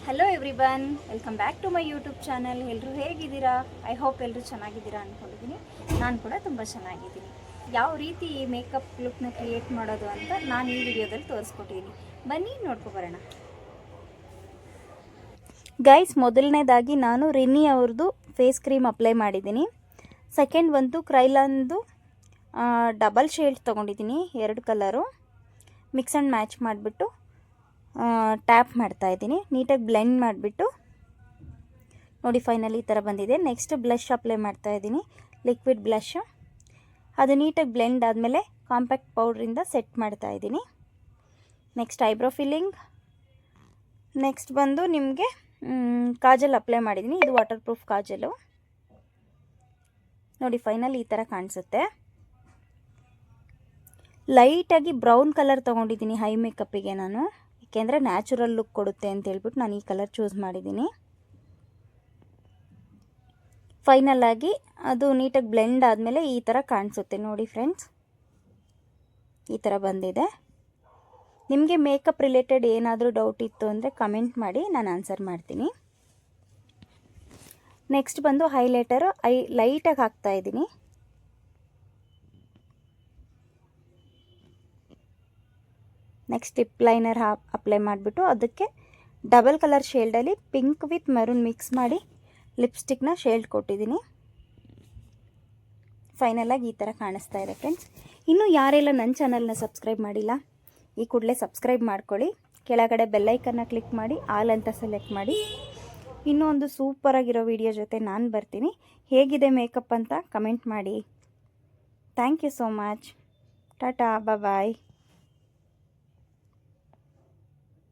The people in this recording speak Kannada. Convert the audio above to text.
Hello everyone, welcome back to my YouTube channel. ಎಲ್ಲರೂ ಹೇಗಿದ್ದೀರಾ? ಐ ಹೋಪ್ ಎಲ್ಲರೂ ಚೆನ್ನಾಗಿದ್ದೀರಾ ಅಂದ್ಕೊಂಡಿದ್ದೀನಿ. ನಾನು ಕೂಡ ತುಂಬ ಚೆನ್ನಾಗಿದ್ದೀನಿ. ಯಾವ ರೀತಿ ಈ ಮೇಕಪ್ ಲುಕ್ನ ಕ್ರಿಯೇಟ್ ಮಾಡೋದು ಅಂತ ನಾನು ಈ ವಿಡಿಯೋದಲ್ಲಿ ತೋರಿಸ್ಕೊಟ್ಟಿದ್ದೀನಿ. ಬನ್ನಿ ನೋಡ್ಕೊಬರೋಣ. ಗೈಸ್, ಮೊದಲನೇದಾಗಿ ನಾನು ರಿನ್ನಿ ಅವ್ರದ್ದು ಫೇಸ್ ಕ್ರೀಮ್ ಅಪ್ಲೈ ಮಾಡಿದ್ದೀನಿ. ಸೆಕೆಂಡ್ ಒಂದು ಕ್ರೈಲಾನ್ದು ಡಬಲ್ ಶೇಡ್ ತೊಗೊಂಡಿದ್ದೀನಿ, 2 ಕಲರು ಮಿಕ್ಸ್ ಆ್ಯಂಡ್ ಮ್ಯಾಚ್ ಮಾಡಿಬಿಟ್ಟು ಟ್ಯಾಪ್ ಮಾಡ್ತಾಯಿದ್ದೀನಿ. ನೀಟಾಗಿ ಬ್ಲೆಂಡ್ ಮಾಡಿಬಿಟ್ಟು ನೋಡಿ, ಫೈನಲಿ ಈ ಥರ ಬಂದಿದೆ. ನೆಕ್ಸ್ಟ್ ಬ್ಲಷ್ ಅಪ್ಲೈ ಮಾಡ್ತಾಯಿದ್ದೀನಿ, ಲಿಕ್ವಿಡ್ ಬ್ಲಷ್. ಅದು ನೀಟಾಗಿ ಬ್ಲೆಂಡ್ ಆದಮೇಲೆ ಕಾಂಪ್ಯಾಕ್ಟ್ ಪೌಡ್ರಿಂದ ಸೆಟ್ ಮಾಡ್ತಾಯಿದ್ದೀನಿ. Next eyebrow filling. ನೆಕ್ಸ್ಟ್ ಬಂದು ನಿಮಗೆ ಕಾಜಲ್ ಅಪ್ಲೈ ಮಾಡಿದ್ದೀನಿ. ಇದು ವಾಟರ್ ಪ್ರೂಫ್ ಕಾಜಲು. ನೋಡಿ, ಫೈನಲ್ ಈ ಥರ ಕಾಣಿಸುತ್ತೆ. ಲೈಟಾಗಿ ಬ್ರೌನ್ ಕಲರ್ ತೊಗೊಂಡಿದ್ದೀನಿ ಹೈ ಮೇಕಪ್ಪಿಗೆ ನಾನು, ಏಕೆಂದರೆ ನ್ಯಾಚುರಲ್ ಲುಕ್ ಕೊಡುತ್ತೆ ಅಂತ ಹೇಳ್ಬಿಟ್ಟು ನಾನು ಈ ಕಲರ್ ಚೂಸ್ ಮಾಡಿದ್ದೀನಿ. ಫೈನಲ್ ಆಗಿ ಅದು ನೀಟಾಗಿ ಬ್ಲೆಂಡ್ ಆದಮೇಲೆ ಈ ಥರ ಕಾಣಿಸುತ್ತೆ ನೋಡಿ ಫ್ರೆಂಡ್ಸ್, ಈ ಥರ ಬಂದಿದೆ. ನಿಮಗೆ ಮೇಕಪ್ ರಿಲೇಟೆಡ್ ಏನಾದರೂ ಡೌಟ್ ಇತ್ತು ಅಂದರೆ ಕಮೆಂಟ್ ಮಾಡಿ, ನಾನು ಆನ್ಸರ್ ಮಾಡ್ತೀನಿ. ನೆಕ್ಸ್ಟ್ ಬಂದು ಹೈಲೈಟರು ಲೈಟಾಗಿ ಹಾಕ್ತಾಯಿದ್ದೀನಿ. ನೆಕ್ಸ್ಟ್ ಲಿಪ್ ಲೈನರ್ ಅಪ್ಲೈ ಮಾಡಿಬಿಟ್ಟು ಅದಕ್ಕೆ ಡಬಲ್ ಕಲರ್ ಶೇಲ್ಡಲ್ಲಿ ಪಿಂಕ್ ವಿತ್ ಮೆರೂನ್ ಮಿಕ್ಸ್ ಮಾಡಿ ಲಿಪ್ಸ್ಟಿಕ್ನ ಶೇಲ್ಡ್ ಕೊಟ್ಟಿದ್ದೀನಿ. ಫೈನಲಾಗಿ ಈ ಥರ ಕಾಣಿಸ್ತಾ ಇದೆ ಫ್ರೆಂಡ್ಸ್. ಇನ್ನೂ ಯಾರೆಲ್ಲ ನನ್ನ ಚಾನಲ್ನ ಸಬ್ಸ್ಕ್ರೈಬ್ ಮಾಡಿಲ್ಲ, ಈ ಕೂಡಲೇ ಸಬ್ಸ್ಕ್ರೈಬ್ ಮಾಡ್ಕೊಳ್ಳಿ. ಕೆಳಗಡೆ ಬೆಲ್ಲೈಕನ್ನ ಕ್ಲಿಕ್ ಮಾಡಿ ಆಲ್ ಅಂತ ಸೆಲೆಕ್ಟ್ ಮಾಡಿ. ಇನ್ನೂ ಒಂದು ಸೂಪರಾಗಿರೋ ವಿಡಿಯೋ ಜೊತೆ ನಾನು ಬರ್ತೀನಿ. ಹೇಗಿದೆ ಮೇಕಪ್ ಅಂತ ಕಮೆಂಟ್ ಮಾಡಿ. Thank you so much. Ta-ta, bye.